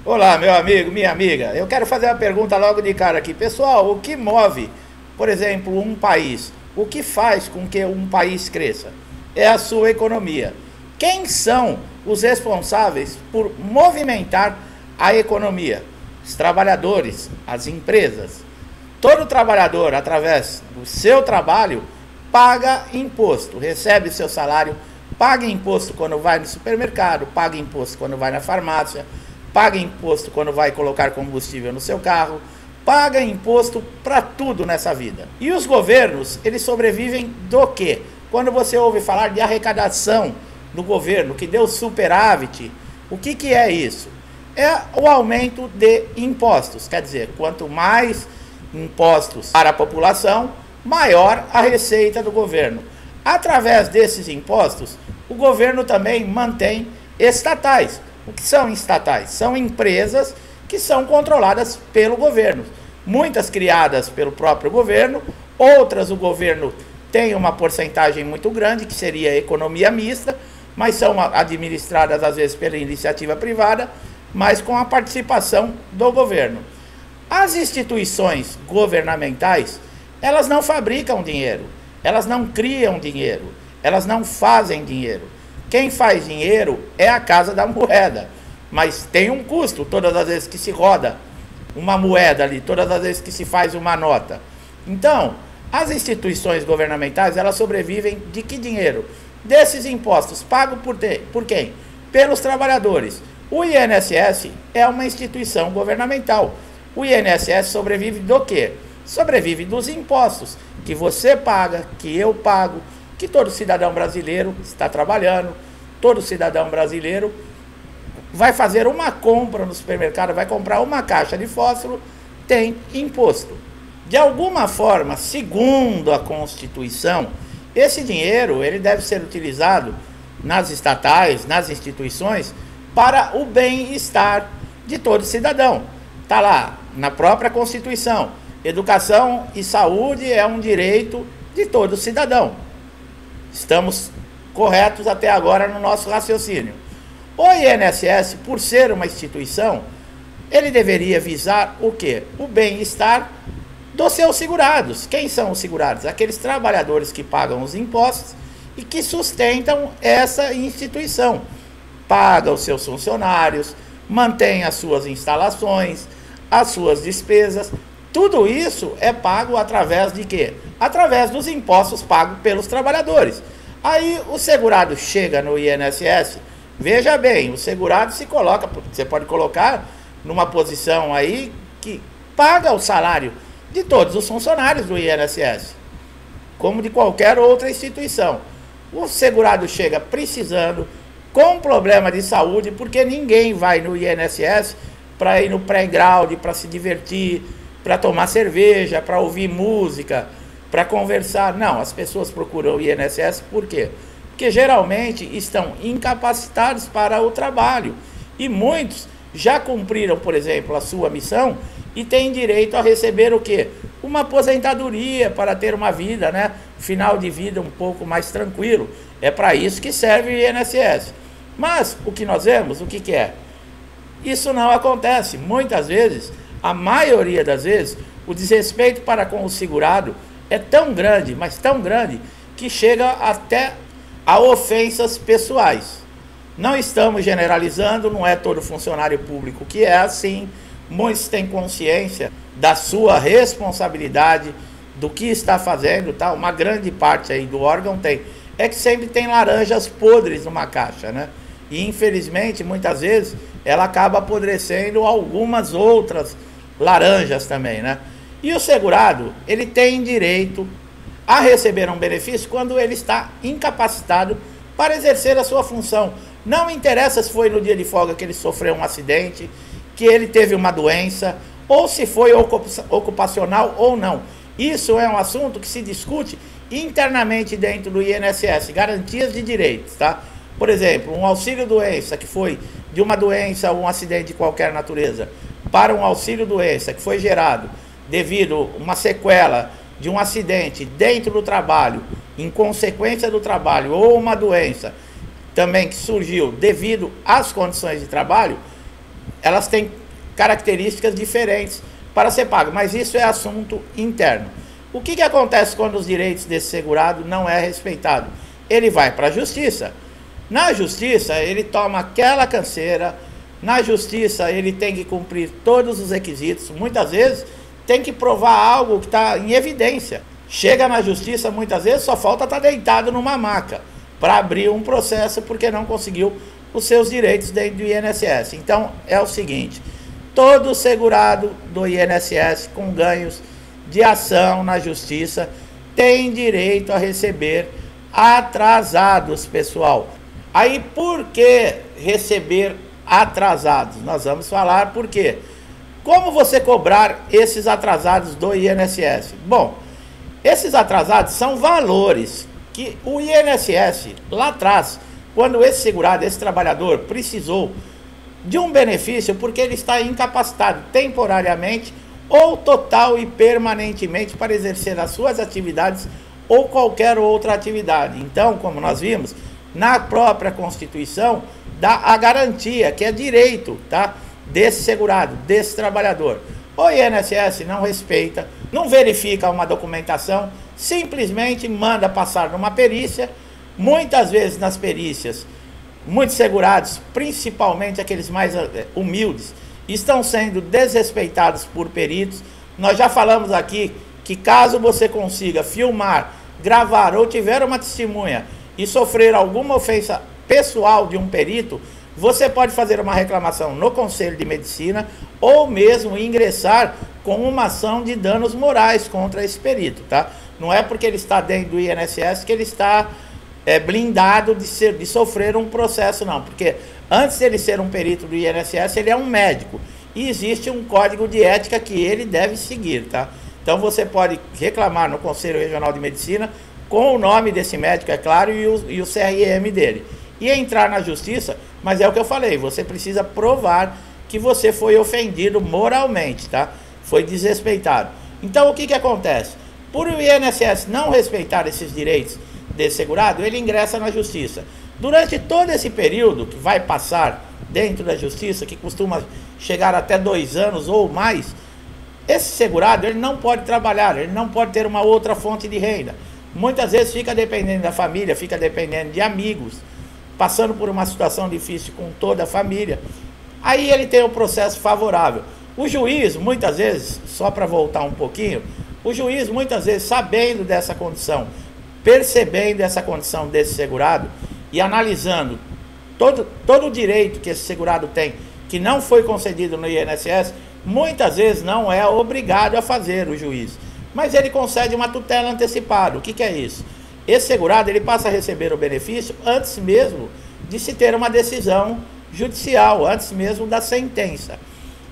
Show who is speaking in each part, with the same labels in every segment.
Speaker 1: Olá, meu amigo, minha amiga. Eu quero fazer uma pergunta logo de cara aqui. Pessoal, o que move, por exemplo, um país? O que faz com que um país cresça? É a sua economia. Quem são os responsáveis por movimentar a economia? Os trabalhadores, as empresas. Todo trabalhador, através do seu trabalho, paga imposto, recebe seu salário, paga imposto quando vai no supermercado, paga imposto quando vai na farmácia, paga imposto quando vai colocar combustível no seu carro, paga imposto para tudo nessa vida. E os governos, eles sobrevivem do quê? Quando você ouve falar de arrecadação do governo, que deu superávit, o que é isso? É o aumento de impostos, quer dizer, quanto mais impostos para a população, maior a receita do governo. Através desses impostos, o governo também mantém estatais. O que são estatais? São empresas que são controladas pelo governo. Muitas criadas pelo próprio governo, outras o governo tem uma porcentagem muito grande, que seria a economia mista, mas são administradas às vezes pela iniciativa privada, mas com a participação do governo. As instituições governamentais, elas não fabricam dinheiro, elas não criam dinheiro, elas não fazem dinheiro. Quem faz dinheiro é a Casa da Moeda, mas tem um custo todas as vezes que se roda uma moeda ali, todas as vezes que se faz uma nota. Então, as instituições governamentais, elas sobrevivem de que dinheiro? Desses impostos, pagos por quem? Pelos trabalhadores. O INSS é uma instituição governamental. O INSS sobrevive do quê? Sobrevive dos impostos que você paga, que eu pago, que todo cidadão brasileiro está trabalhando, todo cidadão brasileiro vai fazer uma compra no supermercado, vai comprar uma caixa de fósforo, tem imposto. De alguma forma, segundo a Constituição, esse dinheiro ele deve ser utilizado nas estatais, nas instituições, para o bem-estar de todo cidadão. Está lá na própria Constituição. Educação e saúde é um direito de todo cidadão. Estamos corretos até agora no nosso raciocínio. O INSS, por ser uma instituição, ele deveria visar o quê? O bem-estar dos seus segurados. Quem são os segurados? Aqueles trabalhadores que pagam os impostos e que sustentam essa instituição. Paga os seus funcionários, mantém as suas instalações, as suas despesas. Tudo isso é pago através de quê? Através dos impostos pagos pelos trabalhadores. Aí o segurado chega no INSS, veja bem, o segurado se coloca, você pode colocar numa posição aí que paga o salário de todos os funcionários do INSS, como de qualquer outra instituição. O segurado chega precisando, com problema de saúde, porque ninguém vai no INSS para ir no pré-ground, para se divertir, para tomar cerveja, para ouvir música, para conversar. Não, as pessoas procuram o INSS por quê? Porque geralmente estão incapacitados para o trabalho. E muitos já cumpriram, por exemplo, a sua missão e têm direito a receber o quê? Uma aposentadoria para ter uma vida, né? Final de vida um pouco mais tranquilo. É para isso que serve o INSS. Mas o que nós vemos, o que é? Isso não acontece. Muitas vezes, a maioria das vezes, o desrespeito para com o segurado é tão grande, mas tão grande, que chega até a ofensas pessoais. Não estamos generalizando, não é todo funcionário público que é assim. Muitos têm consciência da sua responsabilidade, do que está fazendo, tá? Uma grande parte aí do órgão tem. É que sempre tem laranjas podres numa caixa, né? E infelizmente, muitas vezes, ela acaba apodrecendo algumas outras laranjas também, né? E o segurado, ele tem direito a receber um benefício quando ele está incapacitado para exercer a sua função. Não interessa se foi no dia de folga que ele sofreu um acidente, que ele teve uma doença, ou se foi ocupacional ou não. Isso é um assunto que se discute internamente dentro do INSS, garantias de direitos, tá? Por exemplo, um auxílio-doença que foi de uma doença ou um acidente de qualquer natureza, para um auxílio-doença que foi gerado devido a uma sequela de um acidente dentro do trabalho, em consequência do trabalho, ou uma doença também que surgiu devido às condições de trabalho, elas têm características diferentes para ser pago, mas isso é assunto interno. O que acontece quando os direitos desse segurado não é respeitado? Ele vai para a justiça. Na justiça, ele toma aquela canseira. Na justiça, ele tem que cumprir todos os requisitos. Muitas vezes, tem que provar algo que está em evidência. Chega na justiça, muitas vezes, só falta estar deitado numa maca para abrir um processo porque não conseguiu os seus direitos dentro do INSS. Então, é o seguinte: todo segurado do INSS com ganhos de ação na justiça tem direito a receber atrasados, pessoal. Aí, por que receber atrasados? Nós vamos falar por quê. Como você cobrar esses atrasados do INSS? Bom, esses atrasados são valores que o INSS, lá atrás, quando esse segurado, esse trabalhador, precisou de um benefício porque ele está incapacitado temporariamente ou total e permanentemente para exercer as suas atividades ou qualquer outra atividade. Então, como nós vimos, na própria Constituição, dá a garantia, que é direito, tá, desse segurado, desse trabalhador. O INSS não respeita, não verifica uma documentação, simplesmente manda passar numa perícia. Muitas vezes nas perícias, muitos segurados, principalmente aqueles mais humildes, estão sendo desrespeitados por peritos. Nós já falamos aqui que caso você consiga filmar, gravar ou tiver uma testemunha e sofrer alguma ofensa pessoal de um perito, você pode fazer uma reclamação no Conselho de Medicina ou mesmo ingressar com uma ação de danos morais contra esse perito, tá? Não é porque ele está dentro do INSS que ele está blindado de sofrer um processo, não. Porque antes de ele ser um perito do INSS, ele é um médico. E existe um código de ética que ele deve seguir, tá? Então você pode reclamar no Conselho Regional de Medicina com o nome desse médico, é claro, e o CRM dele. E entrar na justiça, mas é o que eu falei, você precisa provar que você foi ofendido moralmente, tá? Foi desrespeitado. Então o que acontece? Por o INSS não respeitar esses direitos desse segurado, ele ingressa na justiça. Durante todo esse período que vai passar dentro da justiça, que costuma chegar até 2 anos ou mais, esse segurado ele não pode trabalhar, ele não pode ter uma outra fonte de renda. Muitas vezes fica dependendo da família, fica dependendo de amigos, passando por uma situação difícil com toda a família. Aí ele tem o processo favorável. O juiz, muitas vezes, só para voltar um pouquinho, o juiz, muitas vezes, sabendo dessa condição, percebendo essa condição desse segurado e analisando todo o direito que esse segurado tem, que não foi concedido no INSS, muitas vezes não é obrigado a fazer o juiz. Mas ele concede uma tutela antecipada. O que é isso? Esse segurado ele passa a receber o benefício antes mesmo de se ter uma decisão judicial, antes mesmo da sentença.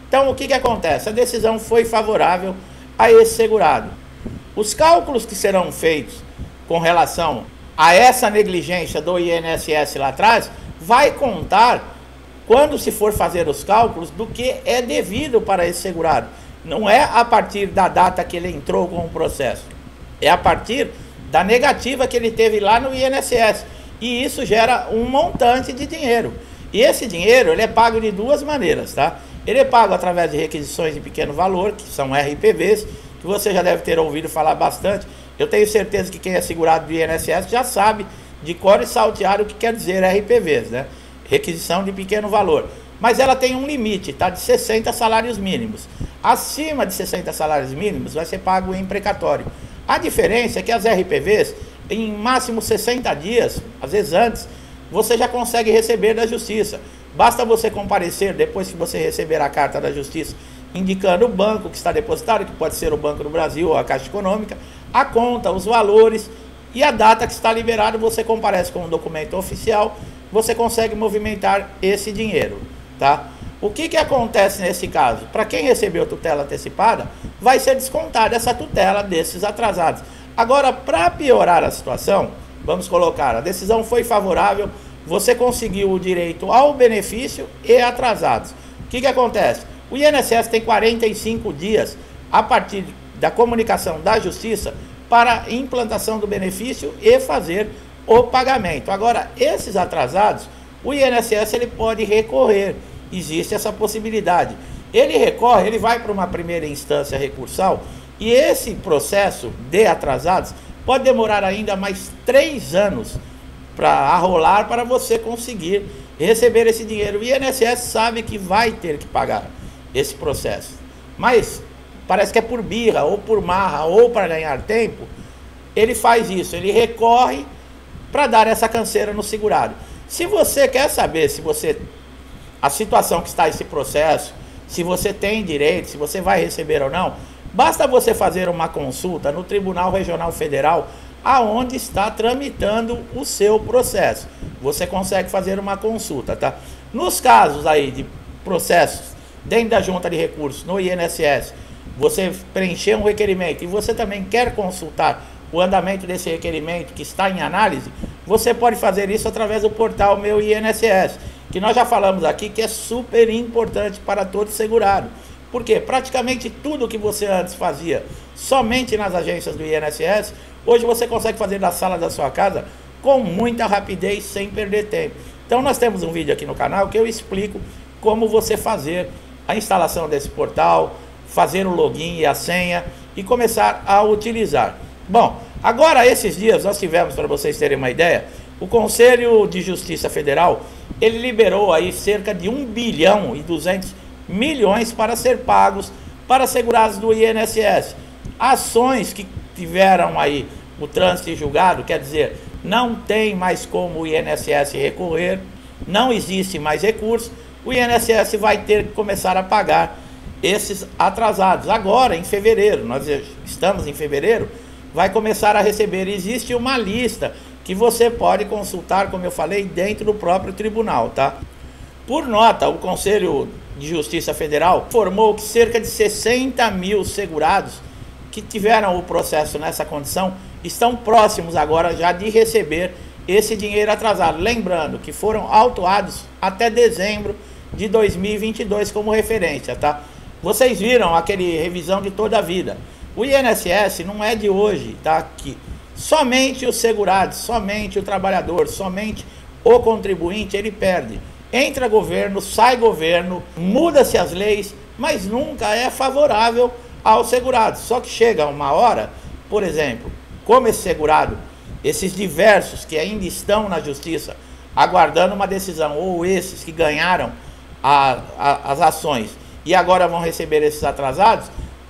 Speaker 1: Então, o que acontece? A decisão foi favorável a esse segurado. Os cálculos que serão feitos com relação a essa negligência do INSS lá atrás, vai contar, quando se for fazer os cálculos, do que é devido para esse segurado. Não é a partir da data que ele entrou com o processo, é a partir da negativa que ele teve lá no INSS. E isso gera um montante de dinheiro. E esse dinheiro ele é pago de 2 maneiras, tá? Ele é pago através de requisições de pequeno valor, que são RPVs, que você já deve ter ouvido falar bastante. Eu tenho certeza que quem é segurado do INSS já sabe de cor e salteado o que quer dizer RPVs, né? Requisição de pequeno valor. Mas ela tem um limite, tá? De 60 salários mínimos. Acima de 60 salários mínimos vai ser pago em precatório. A diferença é que as RPVs, em máximo 60 dias, às vezes antes, você já consegue receber da justiça. Basta você comparecer depois que você receber a carta da justiça, indicando o banco que está depositado, que pode ser o Banco do Brasil ou a Caixa Econômica, a conta, os valores e a data que está liberado. Você comparece com um documento oficial, você consegue movimentar esse dinheiro, tá? O que acontece nesse caso? Para quem recebeu tutela antecipada, vai ser descontada essa tutela desses atrasados. Agora, para piorar a situação, vamos colocar, a decisão foi favorável, você conseguiu o direito ao benefício e atrasados. O que acontece? O INSS tem 45 dias a partir da comunicação da Justiça para implantação do benefício e fazer o pagamento. Agora, esses atrasados, o INSS ele pode recorrer. existe essa possibilidade. Ele recorre, ele vai para uma primeira instância recursal, e esse processo de atrasados pode demorar ainda mais 3 anos para arrolar, para você conseguir receber esse dinheiro. O INSS sabe que vai ter que pagar esse processo, mas parece que é por birra, ou por marra, ou para ganhar tempo, ele faz isso, ele recorre para dar essa canseira no segurado. Se você quer saber se você, a situação que está esse processo, se você tem direito, se você vai receber ou não, basta você fazer uma consulta no Tribunal Regional Federal, aonde está tramitando o seu processo. Você consegue fazer uma consulta, tá? Nos casos aí de processos dentro da junta de recursos no INSS, você preencher um requerimento e você também quer consultar o andamento desse requerimento que está em análise, você pode fazer isso através do portal Meu INSS, que nós já falamos aqui que é super importante para todo segurado. Porque praticamente tudo que você antes fazia somente nas agências do INSS, hoje você consegue fazer da sala da sua casa com muita rapidez, sem perder tempo. Então nós temos um vídeo aqui no canal que eu explico como você fazer a instalação desse portal, fazer o login e a senha e começar a utilizar. Bom, agora esses dias nós tivemos, para vocês terem uma ideia, o Conselho de Justiça Federal, ele liberou aí cerca de 1 bilhão e 200 milhões para ser pagos para segurados do INSS. Ações que tiveram aí o trânsito em julgado, quer dizer, não tem mais como o INSS recorrer, não existe mais recurso, o INSS vai ter que começar a pagar esses atrasados. Agora, em fevereiro, nós estamos em fevereiro, vai começar a receber. Existe uma lista que você pode consultar, como eu falei, dentro do próprio tribunal, tá? Por nota, o Conselho de Justiça Federal informou que cerca de 60 mil segurados que tiveram o processo nessa condição estão próximos agora já de receber esse dinheiro atrasado. Lembrando que foram autuados até dezembro de 2022 como referência, tá? Vocês viram aquele revisão de toda a vida. O INSS não é de hoje, tá? Que somente o segurado, somente o trabalhador, somente o contribuinte, ele perde. Entra governo, sai governo, muda-se as leis, mas nunca é favorável ao segurado. Só que chega uma hora, por exemplo, como esse segurado, esses diversos que ainda estão na justiça, aguardando uma decisão, ou esses que ganharam as ações e agora vão receber esses atrasados,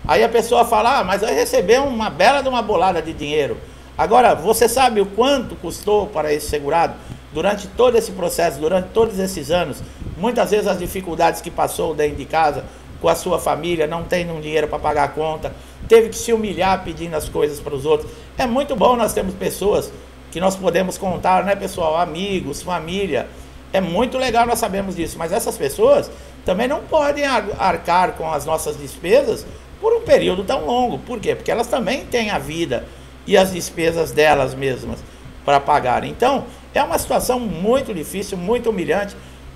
Speaker 1: aí a pessoa fala, mas vai receber uma bela de uma bolada de dinheiro. Agora, você sabe o quanto custou para esse segurado durante todo esse processo, durante todos esses anos? Muitas vezes as dificuldades que passou dentro de casa, com a sua família, não tendo um dinheiro para pagar a conta, teve que se humilhar pedindo as coisas para os outros. É muito bom nós termos pessoas que nós podemos contar, né, pessoal? Amigos, família. É muito legal, nós sabemos disso, mas essas pessoas também não podem arcar com as nossas despesas por um período tão longo. Por quê? Porque elas também têm a vida e as despesas delas mesmas para pagar. Então, é uma situação muito difícil, muito humilhante,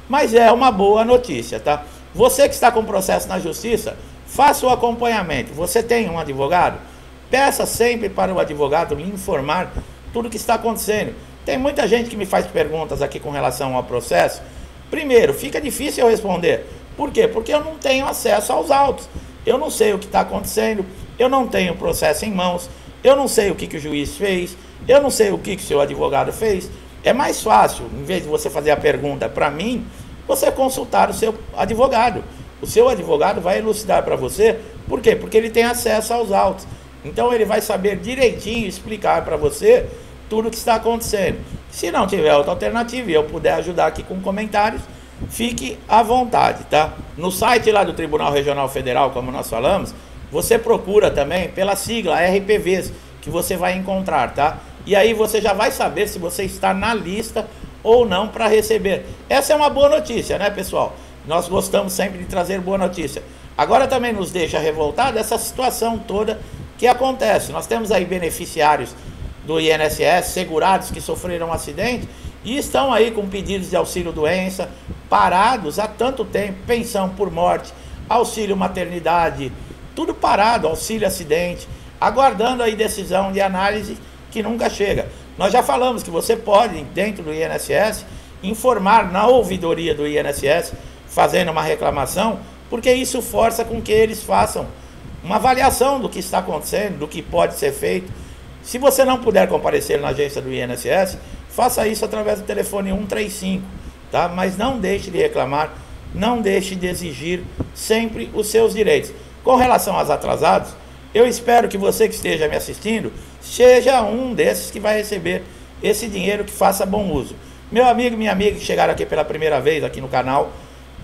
Speaker 1: mas é uma boa notícia, tá? Você que está com processo na justiça, faça o acompanhamento. Você tem um advogado? Peça sempre para o advogado lhe informar tudo o que está acontecendo. Tem muita gente que me faz perguntas aqui com relação ao processo. Primeiro, fica difícil eu responder. Por quê? Porque eu não tenho acesso aos autos. Eu não sei o que está acontecendo, eu não tenho o processo em mãos, eu não sei o que o juiz fez, eu não sei o que o seu advogado fez. É mais fácil, em vez de você fazer a pergunta para mim, você consultar o seu advogado. O seu advogado vai elucidar para você. Por quê? Porque ele tem acesso aos autos. Então ele vai saber direitinho explicar para você tudo o que está acontecendo. Se não tiver outra alternativa e eu puder ajudar aqui com comentários, fique à vontade, tá? No site lá do Tribunal Regional Federal, como nós falamos, você procura também pela sigla RPVs, que você vai encontrar, tá? E aí você já vai saber se você está na lista ou não para receber. Essa é uma boa notícia, né, pessoal? Nós gostamos sempre de trazer boa notícia. Agora também nos deixa revoltado essa situação toda que acontece. Nós temos aí beneficiários do INSS, segurados que sofreram um acidente e estão aí com pedidos de auxílio-doença, parados há tanto tempo, pensão por morte, auxílio maternidade, tudo parado, auxílio-acidente, aguardando aí decisão de análise que nunca chega. Nós já falamos que você pode, dentro do INSS, informar na ouvidoria do INSS fazendo uma reclamação, porque isso força com que eles façam uma avaliação do que está acontecendo, do que pode ser feito. Se você não puder comparecer na agência do INSS, faça isso através do telefone 135, tá? Mas não deixe de reclamar, não deixe de exigir sempre os seus direitos. Com relação aos atrasados, eu espero que você que esteja me assistindo seja um desses que vai receber esse dinheiro, que faça bom uso. Meu amigo, minha amiga que chegaram aqui pela primeira vez aqui no canal,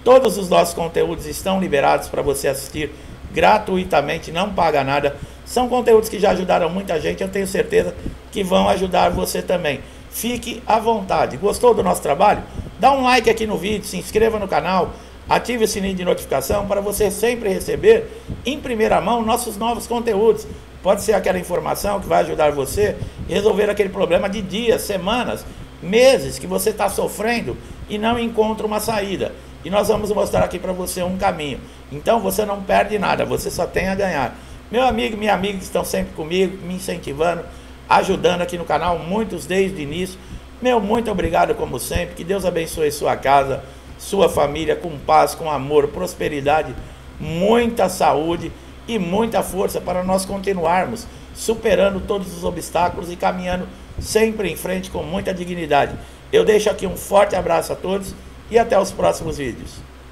Speaker 1: todos os nossos conteúdos estão liberados para você assistir gratuitamente, não paga nada. São conteúdos que já ajudaram muita gente, eu tenho certeza que vão ajudar você também. Fique à vontade. Gostou do nosso trabalho? Dá um like aqui no vídeo, se inscreva no canal, ative o sininho de notificação para você sempre receber em primeira mão nossos novos conteúdos. Pode ser aquela informação que vai ajudar você a resolver aquele problema de dias, semanas, meses que você está sofrendo e não encontra uma saída. E nós vamos mostrar aqui para você um caminho. Então você não perde nada, você só tem a ganhar. Meu amigo, minha amiga que estão sempre comigo, me incentivando, ajudando aqui no canal, muitos desde o início. Meu muito obrigado como sempre, que Deus abençoe sua casa, sua família, com paz, com amor, prosperidade, muita saúde e muita força para nós continuarmos superando todos os obstáculos e caminhando sempre em frente com muita dignidade. Eu deixo aqui um forte abraço a todos e até os próximos vídeos.